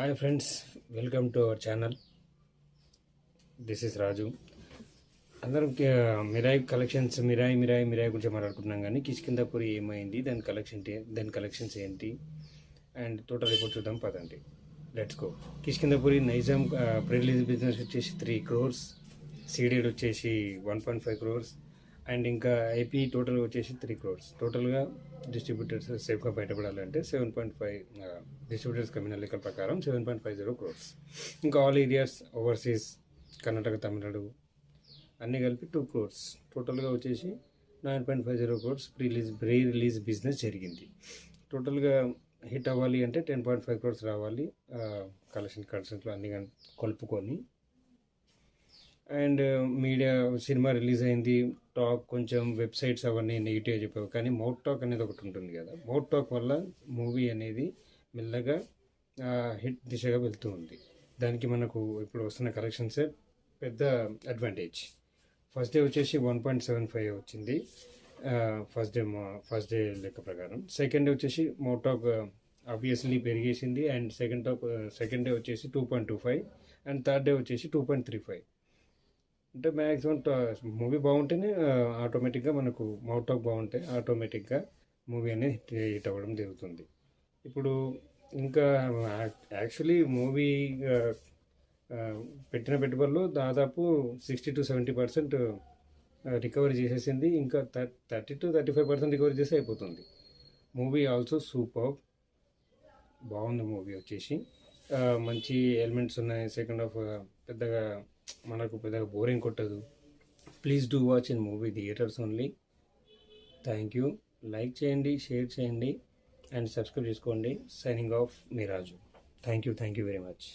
Hi friends, welcome to our channel. This is Raju. అందరం Mirai collections Mirai గురించి మాట్లాడుకుంటున్నాం. కానీ కిష్కిందాపురి ఏమైంది, దాని కలెక్షన్స్ ఏంటి అండ్ టోటల్ రిపోర్ట్ చూద్దాం పదండి. Let's go. Kishkindhapuri Nizam pre release business వచ్చేసి 3 crores, సీడెడ్ వచ్చేసి 1.5 crores అండ్ ఇంకా ఐపీ టోటల్ వచ్చేసి 3 crores. టోటల్గా డిస్ట్రిబ్యూటర్స్ సేఫ్గా బయటపడాలంటే 7.5 డిస్ట్రిబ్యూటర్స్ కమ్యూనల్ లెక్కల ప్రకారం 7.50 crores. ఇంకా all areas overseas Karnataka, Tamil Nadu అన్నీ కలిపి 2 crores. టోటల్గా వచ్చేసి 9.50 crores ప్రీ రిలీజ్ బిజినెస్ జరిగింది. టోటల్గా హిట్ అవ్వాలి అంటే 10.5 crores రావాలి కలెక్షన్స్లో అన్నీ కలుపుకొని. అండ్ మీడియా సినిమా రిలీజ్ అయింది, టాక్ కొంచెం వెబ్సైట్స్ అవన్నీ నెగిటివ్గా చెప్పావు, కానీ మౌత్ టాక్ అనేది ఒకటి ఉంటుంది కదా. మౌత్ టాక్ వల్ల మూవీ అనేది మెల్లగా హిట్ దిశగా వెళ్తూ ఉంది. దానికి మనకు ఇప్పుడు వస్తున్న కలెక్షన్సే పెద్ద అడ్వాంటేజ్. ఫస్ట్ డే వచ్చేసి 1.75 వచ్చింది ఫస్ట్ డే లెక్క ప్రకారం. సెకండ్ డే వచ్చేసి మౌత్ టాక్ ఆబ్వియస్లీ పెరిగేసింది అండ్ సెకండ్ డే వచ్చేసి 2.25 అండ్ థర్డ్ డే వచ్చేసి 2.35. అంటే మ్యాక్సిమం మూవీ బాగుంటేనే ఆటోమేటిక్గా మనకు మౌత్ టాక్ బాగుంటే ఆటోమేటిక్గా మూవీ అనేది హిట్ అవ్వడం జరుగుతుంది. ఇప్పుడు ఇంకా యాక్చువల్లీ మూవీ పెట్టిన పెట్టుబడిలో దాదాపు 60-70% రికవరీ చేసేసింది. ఇంకా 30-35% రికవరీ చేస్తే అయిపోతుంది. మూవీ ఆల్సో సూపర్ బాగుంది. మూవీ వచ్చేసి మంచి ఎలిమెంట్స్ ఉన్నాయి. సెకండ్ హాఫ్ మనకు పెద్దగా బోరింగ్ కొట్టదు. Please do watch in movie theatres only. Thank you. Like చేయండి, షేర్ చేయండి అండ్ సబ్స్క్రైబ్ చేసుకోండి. Signing off me Raju. Thank you very much.